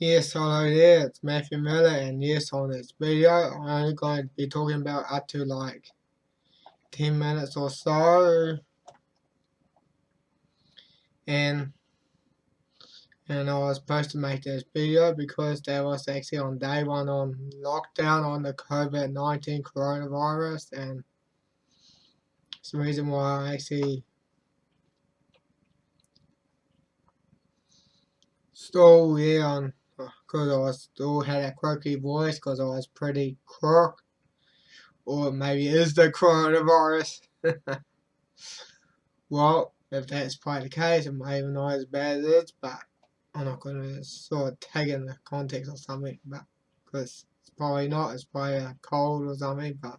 Yes, hello there, it's Matthew Miller, and yes, on this video, I'm only going to be talking about up to like 10 minutes or so, and I was supposed to make this video because that was actually on day one on lockdown on the COVID-19 coronavirus, and it's the reason why I actually still here on, because I still had a croaky voice because I was pretty crook, or maybe it is the coronavirus. Well, if that's probably the case, it may even not as bad as it is, but I'm not going to sort of take it in the context of something, but because it's probably not, it's probably a cold or something, but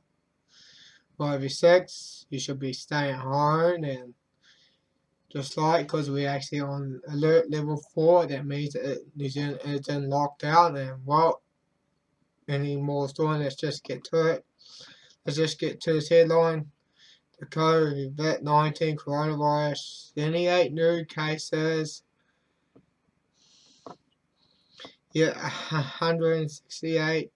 whatever you're sick, you should be staying at home, and just like, because we're actually on alert level 4, that means that New Zealand is in lockdown, and well, any more story, let's just get to it. Let's just get to this headline. The COVID-19 coronavirus, 78 new cases, yet 168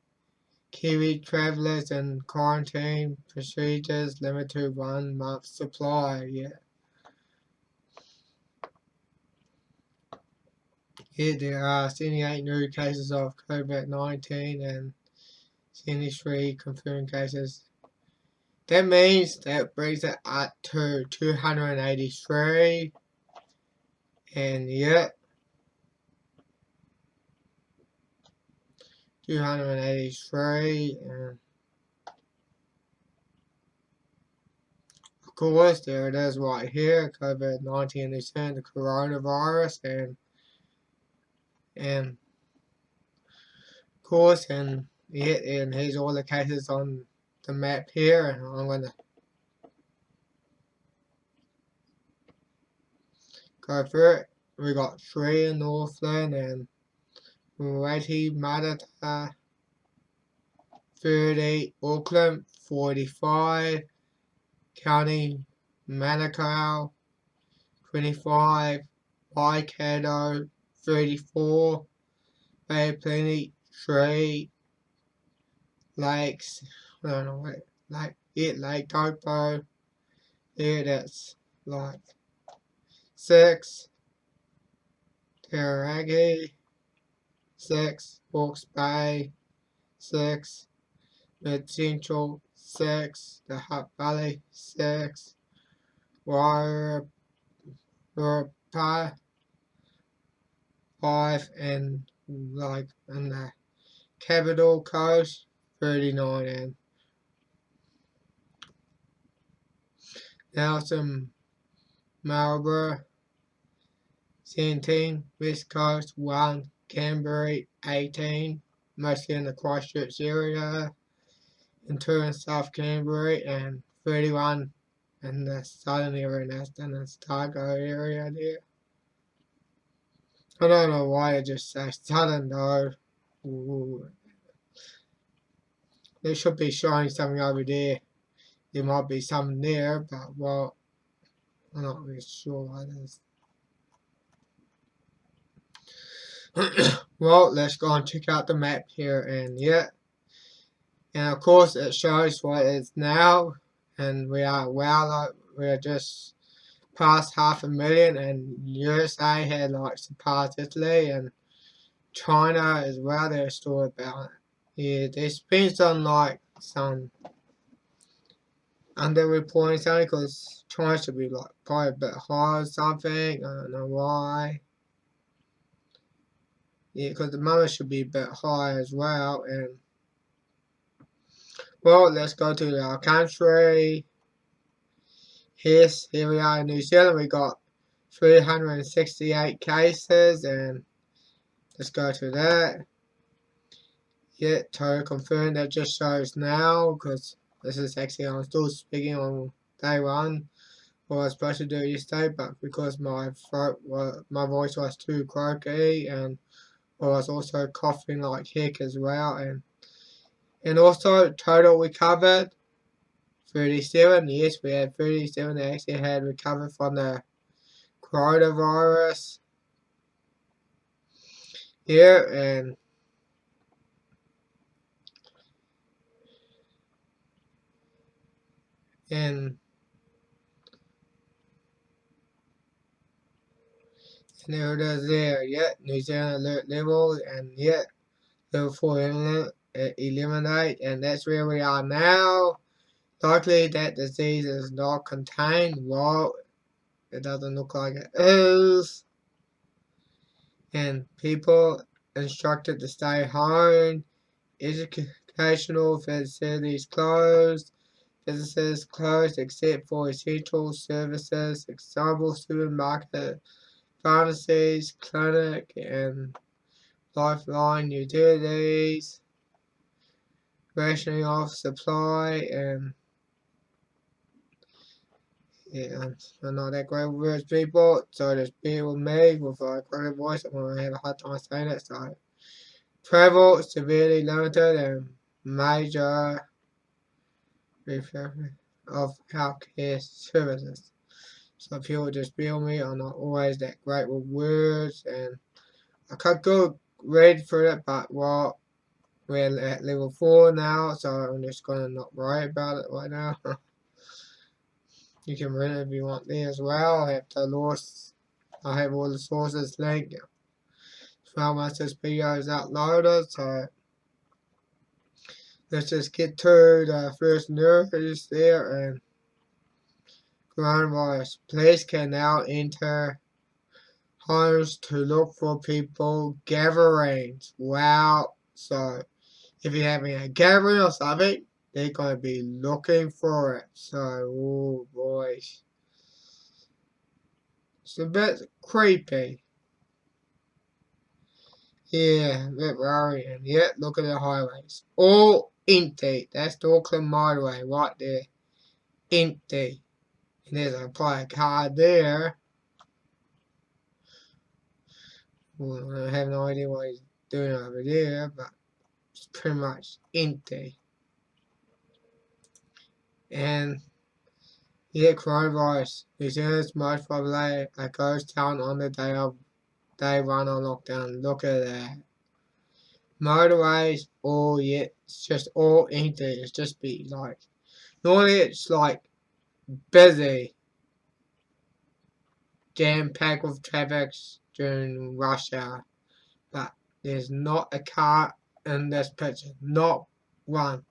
Kiwi travellers in quarantine procedures limited to 1 month supply. Yet there are 78 new cases of COVID-19 and 73 confirmed cases. That means that brings it up to 283, and yet 283, and of course there it is right here, COVID-19 is the coronavirus, and of course, and yet, and here's all the cases on the map here, and I'm gonna go through it. We got 3 in Northland and Waitemata, 30 Auckland, 45 County Manukau, 25 Waikato, 34 Bay of Plenty, 3 Lakes, I don't know what, Lake Taupo, there that's like 6 Terragi, 6 Hawke's Bay, 6 Mid Central, 6 the Hutt Valley, 6 Wairarapa, 5 and like in the Capital Coast, 39, and Nelson, Marlborough, 17, West Coast 1, Canberra 18, mostly in the Christchurch area, and 2 in South Canberra, and 31 in the southern area, and that's in the Otago area there. I don't know why I just say southern though. Ooh. They should be showing something over there. There might be something there, but well, I'm not really sure what it is. Well, let's go and check out the map here, and yeah, and of course it shows what it is now, and we are just past 500,000, and USA had like surpassed Italy and China as well. They're still about, yeah, there's been some like some underreporting something because China should be like probably a bit higher or something. I don't know why. Yeah, because the money should be a bit higher as well. And well, let's go to our country. Here we are in New Zealand. We got 368 cases, and let's go to that. Yeah, total confirmed. That just shows now because this is actually, I'm still speaking on day 1. What I was supposed to do yesterday, but because my voice was too croaky, and I was also coughing like heck as well, and also total recovered 37. Yes, we had 37 that actually had recovered from the coronavirus, here, and there it is there. Yet New Zealand alert level, and yet level 4 eliminate, and that's where we are now. Likely that disease is not contained. Well, it doesn't look like it is. And people instructed to stay home. Educational facilities closed. Businesses closed except for essential services, example supermarket, pharmacies, clinic, and lifeline utilities. Rationing of supply, and yeah, I'm not that great with words, people, so just bear with me with a quiet voice. I'm going to have a hard time saying it. So, travel severely limited and major referral of healthcare services. So, people just bear with me. I'm not always that great with words, and I could go read through it, but well, we're at level 4 now, so I'm just going to not worry about it right now. You can read it if you want there as well. I have all the sources linked from once this video is uploaded. So let's just get to the first news there, and coronavirus. Police can now enter homes to look for people gatherings. Wow. So if you're having a gathering or something, they're going to be looking for it. So, oh boys. It's a bit creepy. Yeah, a bit worrying. Yet, look at the highways. All empty. That's the Auckland motorway right there. Empty. And there's a private car there. Well, I have no idea what he's doing over there, but it's pretty much empty. And yeah, coronavirus. New Zealand's most probably a ghost town on the day one on lockdown. Look at that. Motorways, oh yeah, it's just all empty. It's just be like, normally it's like busy, jam-packed with traffic during rush hour, but there's not a car in this picture, not one.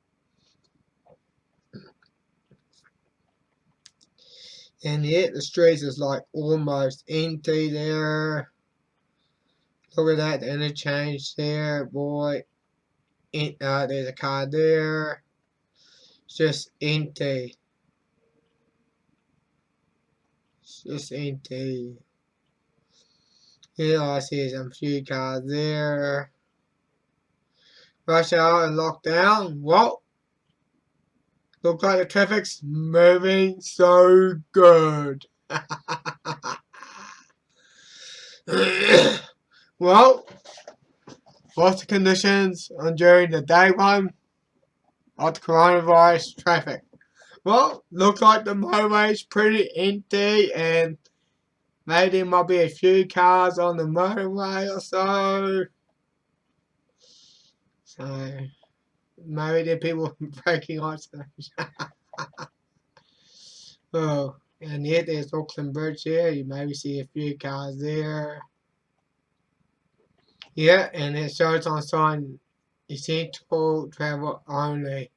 And yet the streets is like almost empty there. Look at that, the interchange there, boy. There's a car there. It's just empty. It's just empty. Here I see some few cars there. Rush hour and lockdown. Whoa! Looks like the traffic's moving so good. Well, what's the conditions on during the day one of the coronavirus traffic? Well, looks like the motorway's pretty empty, and maybe there might be a few cars on the motorway or so. So maybe there are people breaking ice. Oh, and yet there's Auckland Bridge here. You maybe see a few cars there. Yeah, and it shows on sign essential travel only.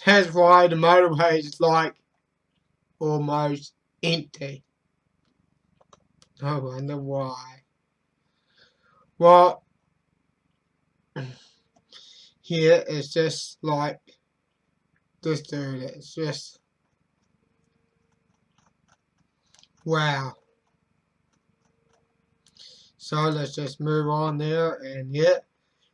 That's why the motorway is like almost empty. I wonder why. Well, here it's just like this dude. It's just wow. So let's just move on there, and yeah,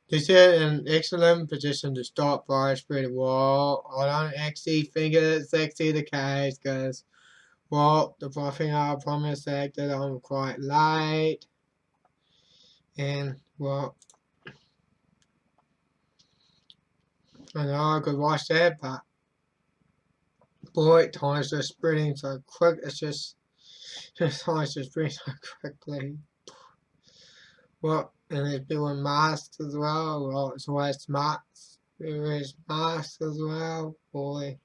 this is an excellent position to stop virus spread. Well, I don't actually think it's actually the case, because well, the thing I promised that I'm quite late, and well, I know I could watch that, but boy, time's just spreading so quick. It's just time's just spreading so quickly. Well, and there's people in masks as well. Well, it's always masks. There is masks as well, boy.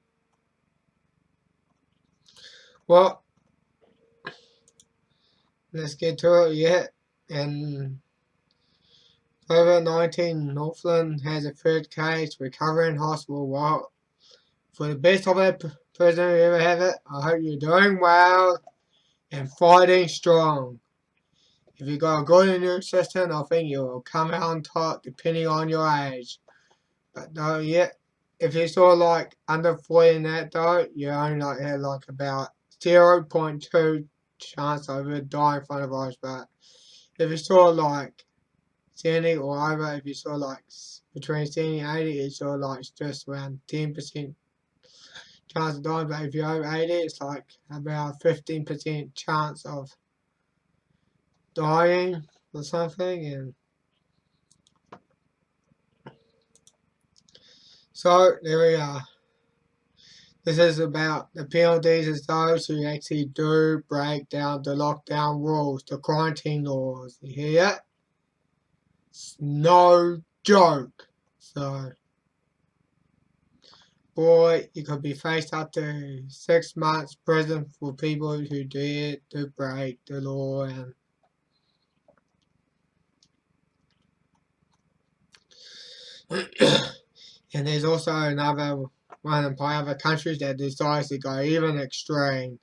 Well, let's get to it yet. And COVID-19, Northland has a third case, recovering in hospital. Well, for the best of it, person who ever have it, I hope you're doing well and fighting strong. If you got a good immune system, I think you will come out on top depending on your age. But no, yeah, if you're sort of like under 40 and that though, you only like have like about 0.2 chance of it dying from the virus. But if you're sort of like 70 or over, if you're sort of like between 70 and 80, it's sort of like just around 10% chance of dying. But if you're over 80, it's like about 15% chance of dying or something. And so there we are. This is about the penalties as those who actually do break down the lockdown rules, the quarantine laws. You hear that? It's no joke. So, boy, you could be faced up to 6 months prison for people who dare to break the law. And there's also another one in other countries that decides to go even extreme.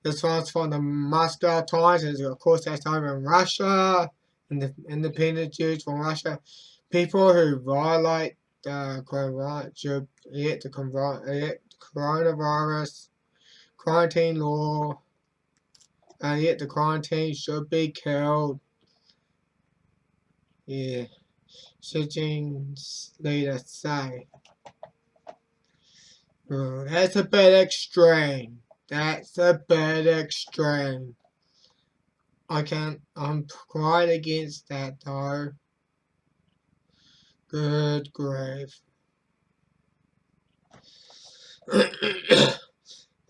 This one's from the Moscow Times, and of course that's over in Russia, and the independent Jews from Russia. People who violate the coronavirus quarantine law, and yet the quarantine should be killed. Yeah, Sitting's leader say. Oh, that's a bit extreme. That's a bit extreme. I'm quite against that though. Good grief.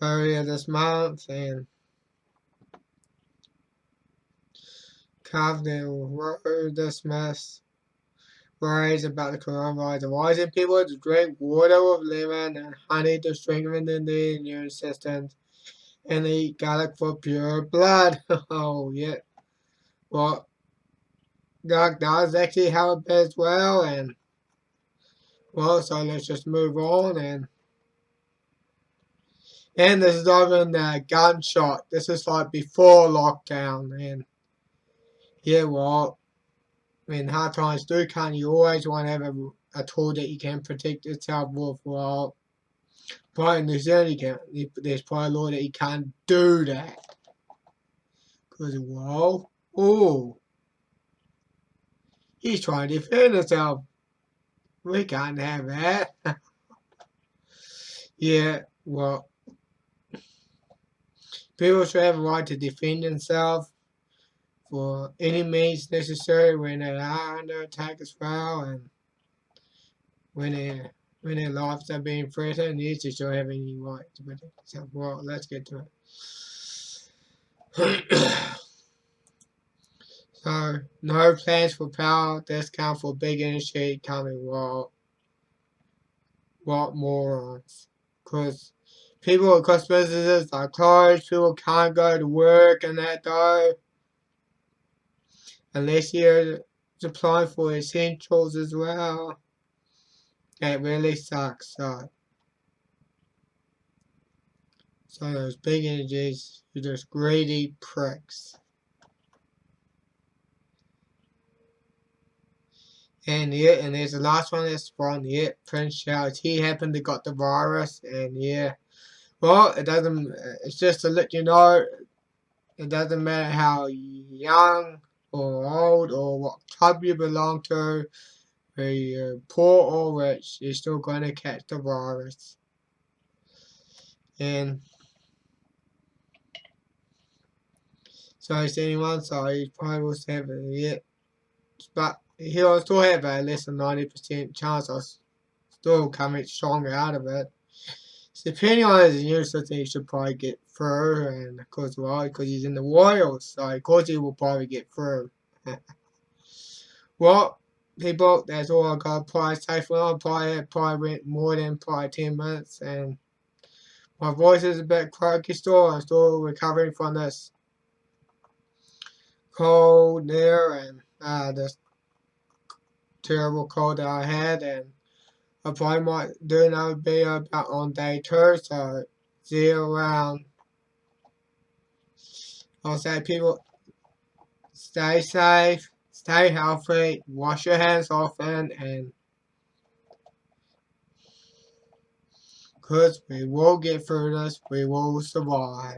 Earlier this month, and Cavden this mess worries about the coronavirus, advising people to drink water with lemon and honey to strengthen their immune systems, and eat garlic for pure blood. Oh, yeah. Well, garlic does actually help as well, and well, so let's just move on. And this is even a gunshot. This is like before lockdown, and yeah, well, when hard times do come, you always want to have a tool that you can protect yourself with. Well, probably in New Zealand, there's probably a law that you can't do that. Because, well, oh, he's trying to defend himself. We can't have that. Yeah, well, people should have a right to defend themselves for any means necessary when they are under attack as well, and when their lives are being threatened, yes, you should have any right to protect yourself. Well, let's get to it. So, no plans for power discount for big industry coming. Well, what morons? Because businesses are closed, people can't go to work and that though. Unless you're supplying for essentials as well. That really sucks. So those big energies are just greedy pricks. And yeah, and there's the last one that's from Prince Charles. He happened to got the virus, and yeah. Well, it doesn't. It's just to let you know, it doesn't matter how young or old or what club you belong to, whether you're poor or rich, you're still going to catch the virus. And so it's anyone, so he probably will have it yet. But he'll still have a less than 90% chance of still coming stronger out of it. So depending on his immune system, he should probably get through, and of course, well, because he's in the Royals, so of course he will probably get through. Well, people, that's all I got. Probably safe well. Probably went more than probably 10 minutes, and my voice is a bit croaky still. I'm still recovering from this cold there and this terrible cold that I had, and I probably might do another video about on day 2, so see you around. I'll say people, stay safe, stay healthy, wash your hands often, and because we will get through this, we will survive.